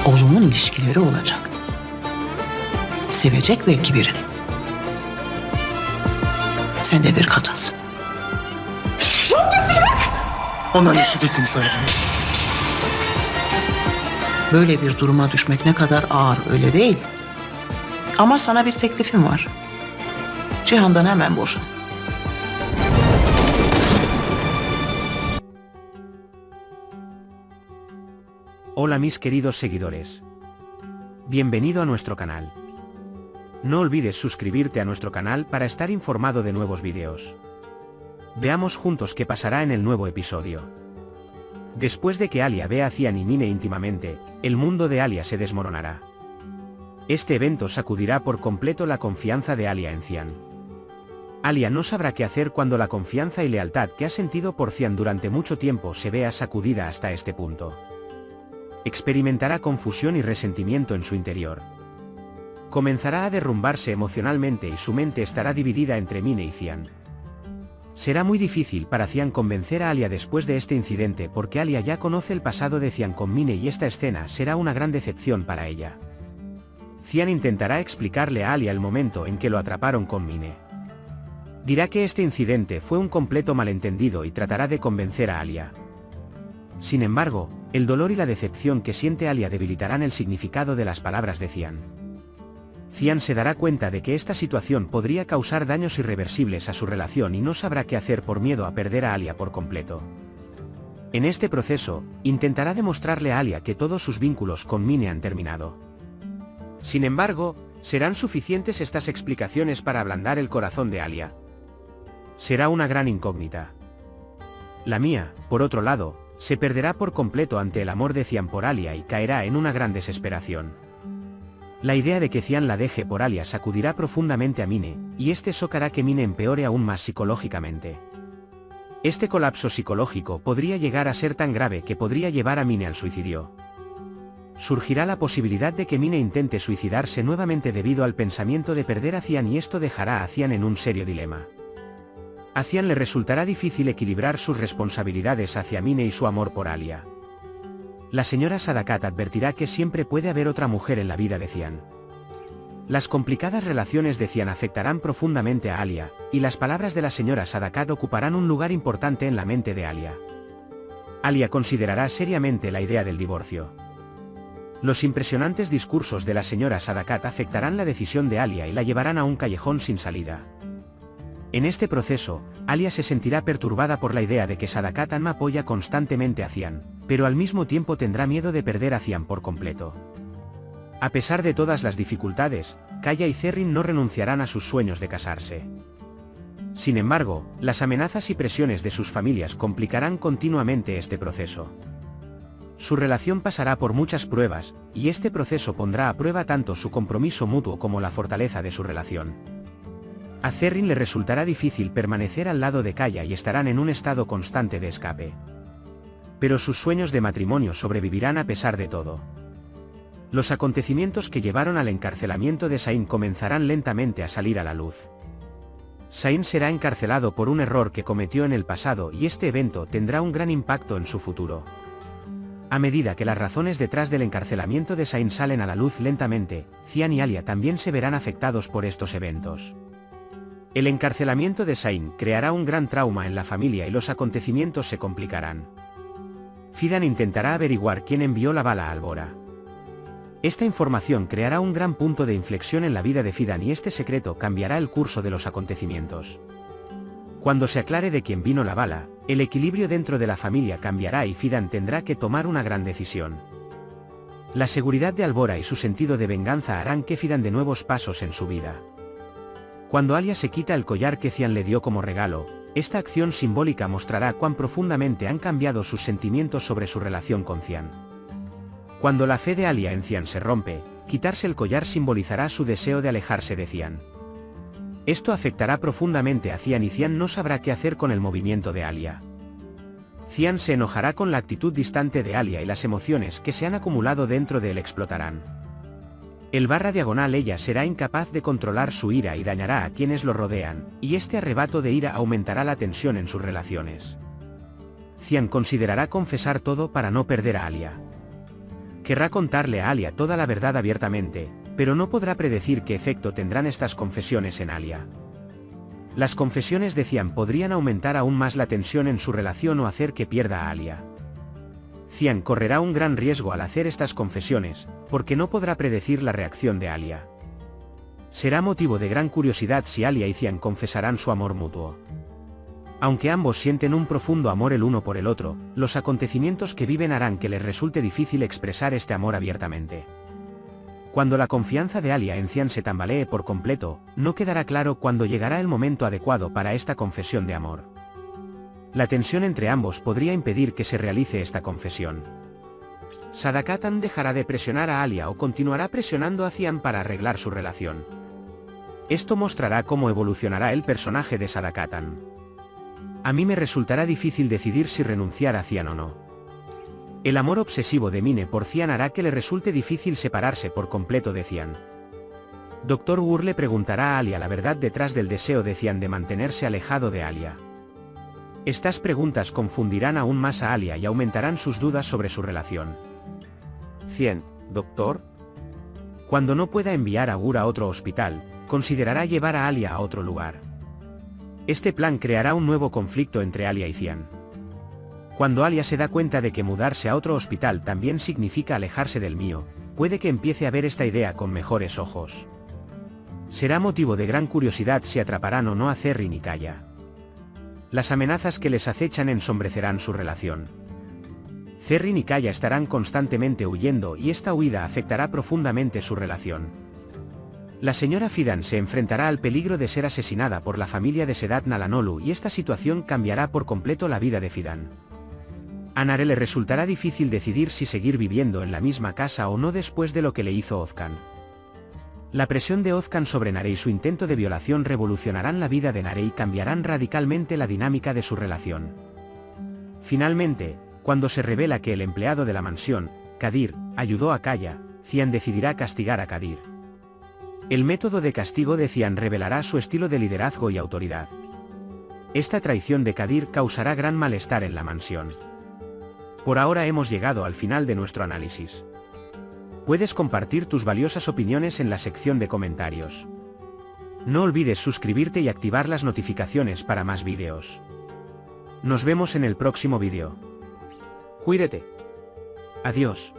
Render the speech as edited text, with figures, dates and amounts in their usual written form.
Oğlumun ilişkileri olacak. Sevecek belki birini. Sen de bir kadınsın. Ona nefret ettim sana. Böyle bir duruma düşmek ne kadar ağır, öyle değil. Ama sana bir teklifim var. Cihan'dan hemen boşan. Hola mis queridos seguidores. Bienvenido a nuestro canal. No olvides suscribirte a nuestro canal para estar informado de nuevos vídeos. Veamos juntos qué pasará en el nuevo episodio. Después de que Alia vea a Cian y Mine íntimamente, el mundo de Alia se desmoronará. Este evento sacudirá por completo la confianza de Alia en Cian. Alia no sabrá qué hacer cuando la confianza y lealtad que ha sentido por Cian durante mucho tiempo se vea sacudida hasta este punto. Experimentará confusión y resentimiento en su interior. Comenzará a derrumbarse emocionalmente y su mente estará dividida entre Mine y Cian. Será muy difícil para Cian convencer a Alia después de este incidente porque Alia ya conoce el pasado de Cian con Mine y esta escena será una gran decepción para ella. Cian intentará explicarle a Alia el momento en que lo atraparon con Mine. Dirá que este incidente fue un completo malentendido y tratará de convencer a Alia. Sin embargo, el dolor y la decepción que siente Alia debilitarán el significado de las palabras de Cian. Cian se dará cuenta de que esta situación podría causar daños irreversibles a su relación y no sabrá qué hacer por miedo a perder a Alia por completo. En este proceso, intentará demostrarle a Alia que todos sus vínculos con Mine han terminado. Sin embargo, ¿serán suficientes estas explicaciones para ablandar el corazón de Alia? Será una gran incógnita. La mía, por otro lado, se perderá por completo ante el amor de Cian por Alia y caerá en una gran desesperación. La idea de que Cian la deje por Alia sacudirá profundamente a Mine, y este hará que Mine empeore aún más psicológicamente. Este colapso psicológico podría llegar a ser tan grave que podría llevar a Mine al suicidio. Surgirá la posibilidad de que Mine intente suicidarse nuevamente debido al pensamiento de perder a Cian y esto dejará a Cian en un serio dilema. A Cian le resultará difícil equilibrar sus responsabilidades hacia Mine y su amor por Alia. La señora Sadakat advertirá que siempre puede haber otra mujer en la vida de Cian. Las complicadas relaciones de Cian afectarán profundamente a Alia, y las palabras de la señora Sadakat ocuparán un lugar importante en la mente de Alia. Alia considerará seriamente la idea del divorcio. Los impresionantes discursos de la señora Sadakat afectarán la decisión de Alia y la llevarán a un callejón sin salida. En este proceso, Alia se sentirá perturbada por la idea de que Sadakat apoya constantemente a Cian, pero al mismo tiempo tendrá miedo de perder a Cian por completo. A pesar de todas las dificultades, Kaya y Zerrin no renunciarán a sus sueños de casarse. Sin embargo, las amenazas y presiones de sus familias complicarán continuamente este proceso. Su relación pasará por muchas pruebas, y este proceso pondrá a prueba tanto su compromiso mutuo como la fortaleza de su relación. A Zerrin le resultará difícil permanecer al lado de Kaya y estarán en un estado constante de escape. Pero sus sueños de matrimonio sobrevivirán a pesar de todo. Los acontecimientos que llevaron al encarcelamiento de Sain comenzarán lentamente a salir a la luz. Sain será encarcelado por un error que cometió en el pasado y este evento tendrá un gran impacto en su futuro. A medida que las razones detrás del encarcelamiento de Sain salen a la luz lentamente, Cian y Alia también se verán afectados por estos eventos. El encarcelamiento de Sain creará un gran trauma en la familia y los acontecimientos se complicarán. Fidan intentará averiguar quién envió la bala a Albora. Esta información creará un gran punto de inflexión en la vida de Fidan y este secreto cambiará el curso de los acontecimientos. Cuando se aclare de quién vino la bala, el equilibrio dentro de la familia cambiará y Fidan tendrá que tomar una gran decisión. La seguridad de Albora y su sentido de venganza harán que Fidan dé nuevos pasos en su vida. Cuando Alia se quita el collar que Cian le dio como regalo, esta acción simbólica mostrará cuán profundamente han cambiado sus sentimientos sobre su relación con Cian. Cuando la fe de Alia en Cian se rompe, quitarse el collar simbolizará su deseo de alejarse de Cian. Esto afectará profundamente a Cian y Cian no sabrá qué hacer con el movimiento de Alia. Cian se enojará con la actitud distante de Alia y las emociones que se han acumulado dentro de él explotarán. El / ella será incapaz de controlar su ira y dañará a quienes lo rodean, y este arrebato de ira aumentará la tensión en sus relaciones. Cian considerará confesar todo para no perder a Alia. Querrá contarle a Alia toda la verdad abiertamente, pero no podrá predecir qué efecto tendrán estas confesiones en Alia. Las confesiones de Cian podrían aumentar aún más la tensión en su relación o hacer que pierda a Alia. Cian correrá un gran riesgo al hacer estas confesiones, porque no podrá predecir la reacción de Alia. Será motivo de gran curiosidad si Alia y Cian confesarán su amor mutuo. Aunque ambos sienten un profundo amor el uno por el otro, los acontecimientos que viven harán que les resulte difícil expresar este amor abiertamente. Cuando la confianza de Alia en Cian se tambalee por completo, no quedará claro cuándo llegará el momento adecuado para esta confesión de amor. La tensión entre ambos podría impedir que se realice esta confesión. Sadakatan dejará de presionar a Alia o continuará presionando a Cian para arreglar su relación. Esto mostrará cómo evolucionará el personaje de Sadakatan. A mí me resultará difícil decidir si renunciar a Cian o no. El amor obsesivo de Mine por Cian hará que le resulte difícil separarse por completo de Cian. Dr. Gur le preguntará a Alia la verdad detrás del deseo de Cian de mantenerse alejado de Alia. Estas preguntas confundirán aún más a Alia y aumentarán sus dudas sobre su relación. Cian, ¿doctor? Cuando no pueda enviar a Gur a otro hospital, considerará llevar a Alia a otro lugar. Este plan creará un nuevo conflicto entre Alia y Cian. Cuando Alia se da cuenta de que mudarse a otro hospital también significa alejarse del mío, puede que empiece a ver esta idea con mejores ojos. Será motivo de gran curiosidad si atraparán o no a Zerrin y Kaya. Las amenazas que les acechan ensombrecerán su relación. Zerrin y Kaya estarán constantemente huyendo y esta huida afectará profundamente su relación. La señora Fidan se enfrentará al peligro de ser asesinada por la familia de Sedat Nalanolu y esta situación cambiará por completo la vida de Fidan. A Nare le resultará difícil decidir si seguir viviendo en la misma casa o no después de lo que le hizo Ozcan. La presión de Ozcan sobre Nare y su intento de violación revolucionarán la vida de Nare y cambiarán radicalmente la dinámica de su relación. Finalmente, cuando se revela que el empleado de la mansión, Kadir, ayudó a Kaya, Cian decidirá castigar a Kadir. El método de castigo de Cian revelará su estilo de liderazgo y autoridad. Esta traición de Kadir causará gran malestar en la mansión. Por ahora hemos llegado al final de nuestro análisis. Puedes compartir tus valiosas opiniones en la sección de comentarios. No olvides suscribirte y activar las notificaciones para más vídeos. Nos vemos en el próximo vídeo. Cuídate. Adiós.